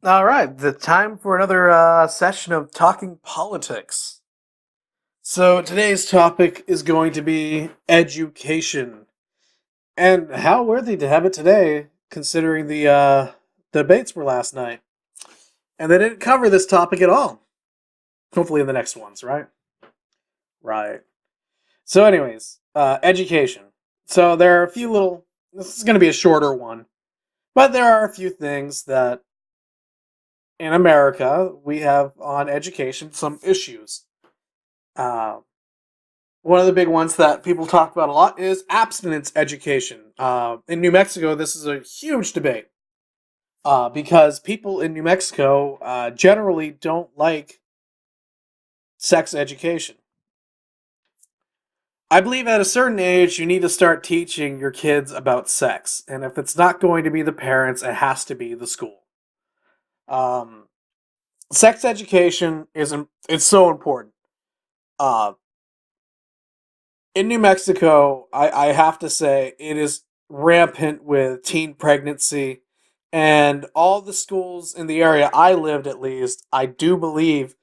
All right, the time for another session of talking politics. So today's topic is going to be education, and how worthy to have it today, considering the debates were last night, and they didn't cover this topic at all. Hopefully, in the next ones, right? Right. So, anyways, education. So there are a few little. This is going to be a shorter one, but there are a few things that in America we have on education some issues. Uh, One of the big ones that people talk about a lot is abstinence education. In New Mexico, this is a huge debate because people in New Mexico generally don't like sex education. I believe at a certain age, you need to start teaching your kids about sex. And if it's not going to be the parents, it has to be the school. Um, Sex education it's so important. Uh, in New Mexico, I have to say it is rampant with teen pregnancy, and all the schools in the area I lived, at least, I do believe,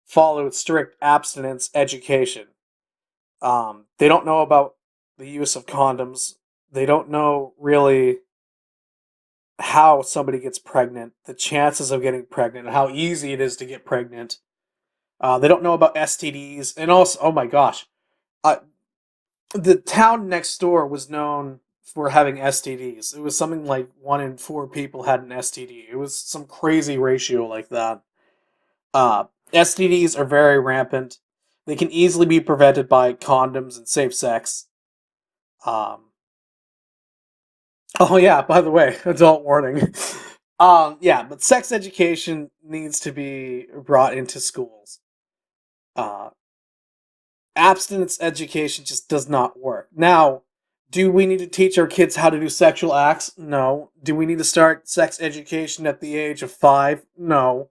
followed strict abstinence education. They don't know about the use of condoms. They don't know really how somebody gets pregnant, the chances of getting pregnant, how easy it is to get pregnant. They don't know about STDs, and also, oh my gosh, uh, the town next door was known for having STDs. It was something like 1 in 4 people had an STD. It was some crazy ratio like that. STDs are very rampant. They can easily be prevented by condoms and safe sex. Um, oh yeah, by the way, adult warning. Yeah, but sex education needs to be brought into schools. Uh, Abstinence education just does not work. Now, do we need to teach our kids how to do sexual acts? No. Do we need to start sex education at the age of 5? No.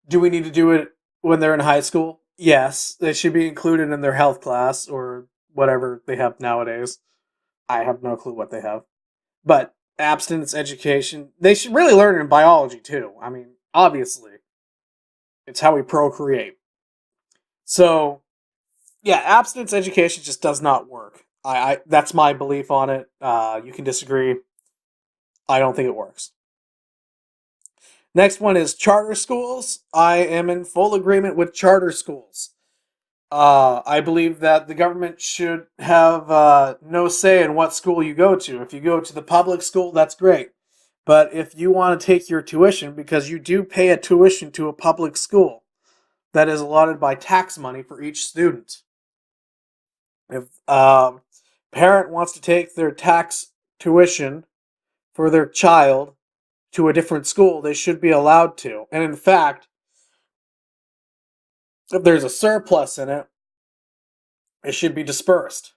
Do we need to do it when they're in high school? Yes. They should be included in their health class or whatever they have nowadays. I have no clue what they have. But abstinence education, they should really learn it in biology too. I mean, obviously, it's how we procreate. So, yeah, abstinence education just does not work. I that's my belief on it. You can disagree. I don't think it works. Next one is charter schools. I am in full agreement with charter schools. I believe that the government should have no say in what school you go to. If you go to the public school, that's great. But if you want to take your tuition, because you do pay a tuition to a public school that is allotted by tax money for each student, if parent wants to take their tax tuition for their child to a different school, they should be allowed to. And in fact, if there's a surplus in it, it should be dispersed,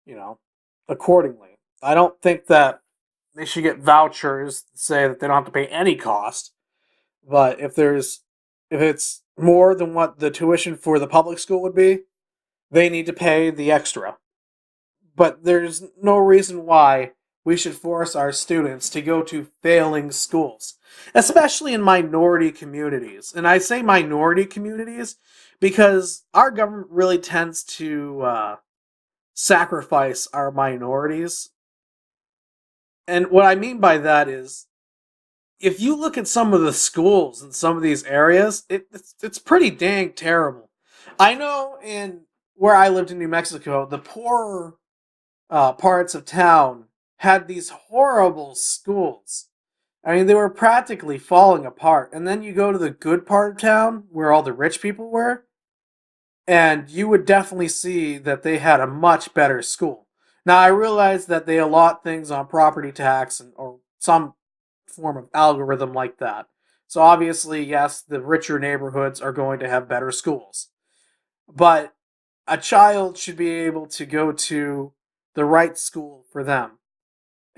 you know, accordingly. I don't think that they should get vouchers that say that they don't have to pay any cost. But if it's more than what the tuition for the public school would be, they need to pay the extra. But there's no reason why we should force our students to go to failing schools, especially in minority communities. And I say minority communities because our government really tends to sacrifice our minorities. And what I mean by that is, if you look at some of the schools in some of these areas, it's pretty dang terrible. I know in where I lived in New Mexico, the poorer parts of town had these horrible schools. I mean, they were practically falling apart. And then you go to the good part of town, where all the rich people were, and you would definitely see that they had a much better school. Now, I realize that they allot things on property tax or some form of algorithm like that. So obviously, yes, the richer neighborhoods are going to have better schools. But a child should be able to go to the right school for them.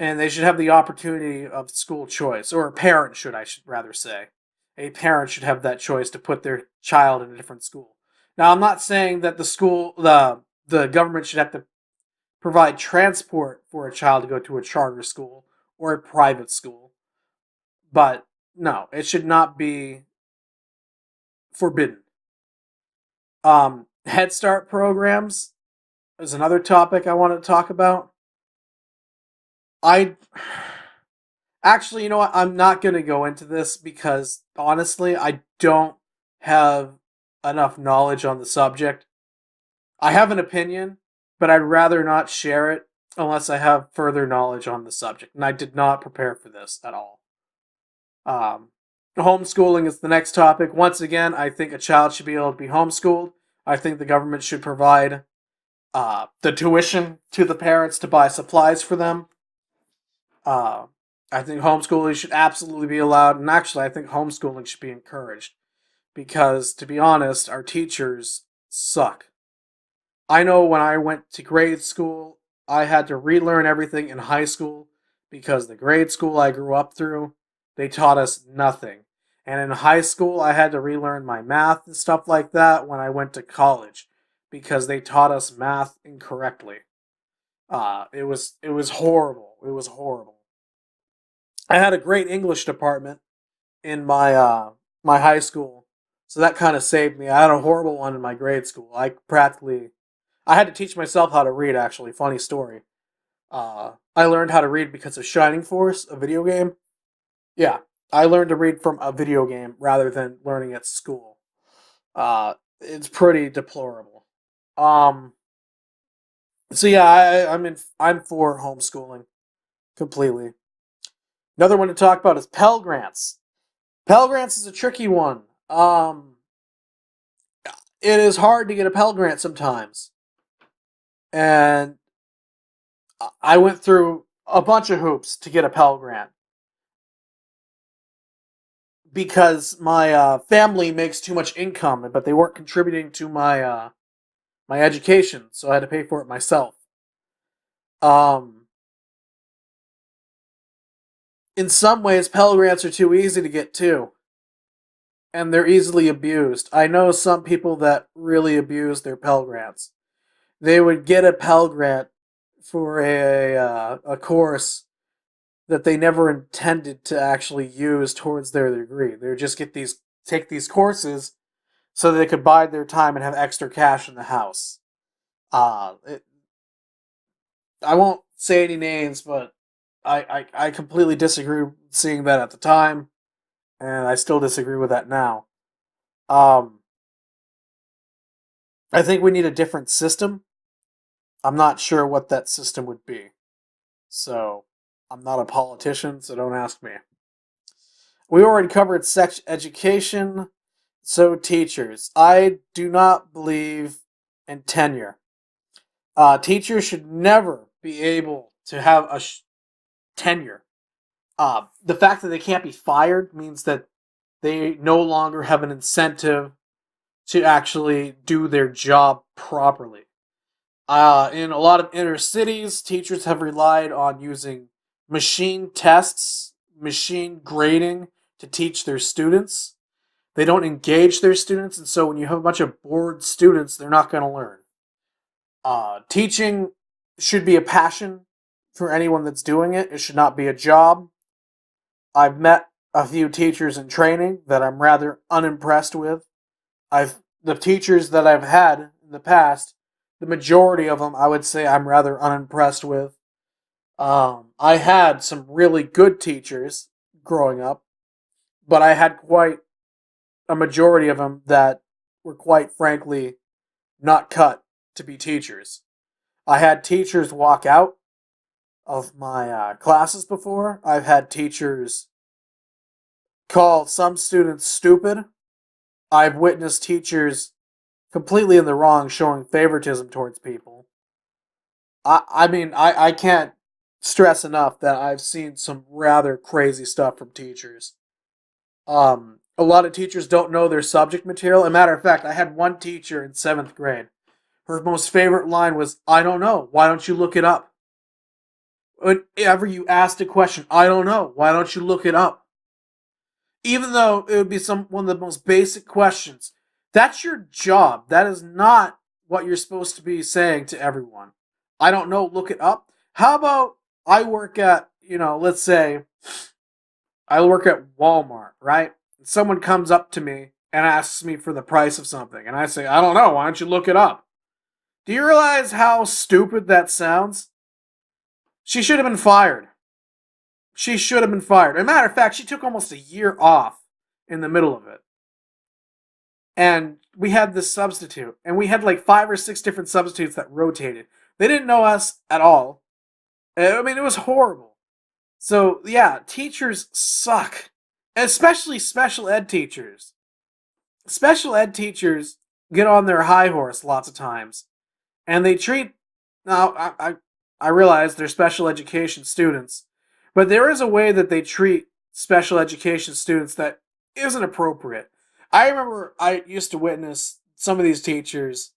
And they should have the opportunity of school choice, or a parent should, I should rather say. A parent should have that choice to put their child in a different school. Now, I'm not saying that the government should have to provide transport for a child to go to a charter school or a private school, but no, it should not be forbidden. Head Start programs is another topic I want to talk about. I actually, you know what? I'm not going to go into this because honestly, I don't have enough knowledge on the subject. I have an opinion, but I'd rather not share it unless I have further knowledge on the subject. And I did not prepare for this at all. Um, Homeschooling is the next topic. Once again, I think a child should be able to be homeschooled. I think the government should provide the tuition to the parents to buy supplies for them. Uh, I think homeschooling should absolutely be allowed, and actually, I think homeschooling should be encouraged because, to be honest, our teachers suck. I know when I went to grade school, I had to relearn everything in high school because the grade school I grew up through, they taught us nothing. And in high school, I had to relearn my math and stuff like that when I went to college because they taught us math incorrectly. It was horrible. It was horrible. I had a great English department in my high school, so that kind of saved me. I had a horrible one in my grade school. I had to teach myself how to read. Actually, funny story. I learned how to read because of Shining Force, a video game. Yeah, I learned to read from a video game rather than learning at school. It's pretty deplorable. Um, so yeah, I'm for homeschooling completely. Another one to talk about is Pell Grants. Pell Grants is a tricky one. It is hard to get a Pell Grant sometimes, and I went through a bunch of hoops to get a Pell Grant because my family makes too much income, but they weren't contributing to my education, so I had to pay for it myself. Um, in some ways, Pell Grants are too easy to get too, and they're easily abused. I know some people that really abuse their Pell Grants. They would get a Pell Grant for a course that they never intended to actually use towards their degree. They would just take these courses so they could bide their time and have extra cash in the house. Uh, it, I won't say any names, but I completely disagree with seeing that at the time, and I still disagree with that now. Um, I think we need a different system. I'm not sure what that system would be. So, I'm not a politician, so don't ask me. We already covered sex education, so teachers. I do not believe in tenure. Teachers should never be able to have a tenure. The fact that they can't be fired means that they no longer have an incentive to actually do their job properly. In a lot of inner cities, teachers have relied on using machine tests, machine grading to teach their students. They don't engage their students, and so when you have a bunch of bored students, they're not going to learn. Teaching should be a passion for anyone that's doing it. It should not be a job. I've met a few teachers in training that I'm rather unimpressed with. The teachers that I've had in the past, the majority of them I would say I'm rather unimpressed with. I had some really good teachers growing up, but I had quite a majority of them that were quite frankly not cut to be teachers. I had teachers walk out of my classes before. I've had teachers call some students stupid. I've witnessed teachers completely in the wrong showing favoritism towards people. I can't stress enough that I've seen some rather crazy stuff from teachers. A lot of teachers don't know their subject material. As a matter of fact, I had one teacher in seventh grade. Her most favorite line was, "I don't know. Why don't you look it up?" Whenever you asked a question, "I don't know. Why don't you look it up?" Even though it would be one of the most basic questions. That's your job. That is not what you're supposed to be saying to everyone. "I don't know, look it up." How about I work at, let's say I work at Walmart, right? Someone comes up to me and asks me for the price of something, and I say, I don't know, why don't you look it up? Do you realize how stupid that sounds? She should have been fired. She should have been fired. As a matter of fact, she took almost a year off in the middle of it. And we had this substitute, and we had like 5 or 6 different substitutes that rotated. They didn't know us at all. I mean, it was horrible. So, yeah, teachers suck. Especially special ed teachers. Special ed teachers get on their high horse lots of times. And they treat. Now, I realize they're special education students. But there is a way that they treat special education students that isn't appropriate. I remember I used to witness some of these teachers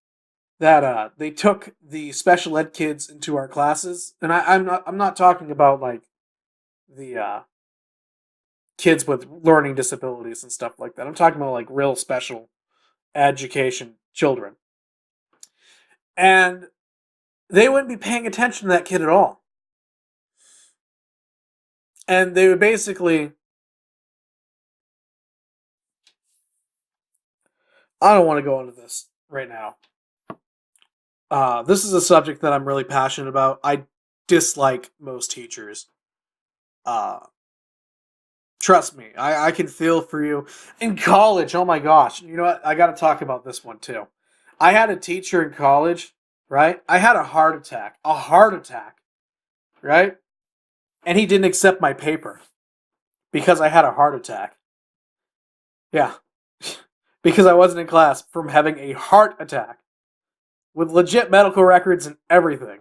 that they took the special ed kids into our classes, and I'm not talking about like the kids with learning disabilities and stuff like that. I'm talking about like real special education children, and they wouldn't be paying attention to that kid at all, and they would basically. I don't want to go into this right now. This is a subject that I'm really passionate about. I dislike most teachers. Uh, Trust me, I can feel for you. In college, oh my gosh, you know what? I got to talk about this one too. I had a teacher in college, right? I had a heart attack, right? And he didn't accept my paper because I had a heart attack. Yeah, because I wasn't in class from having a heart attack with legit medical records and everything.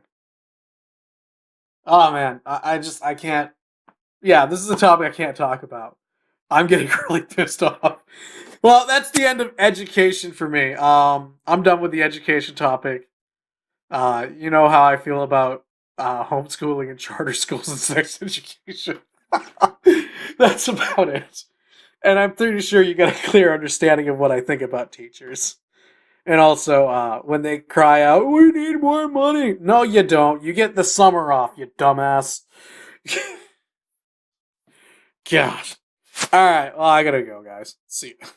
Oh man, I can't. Yeah, this is a topic I can't talk about. I'm getting really pissed off. Well, that's the end of education for me. I'm done with the education topic. You know how I feel about homeschooling and charter schools and sex education. That's about it. And I'm pretty sure you got a clear understanding of what I think about teachers. And also, when they cry out, "We need more money." No, you don't. You get the summer off, you dumbass. Gosh. All right. Well, I gotta go, guys. See you.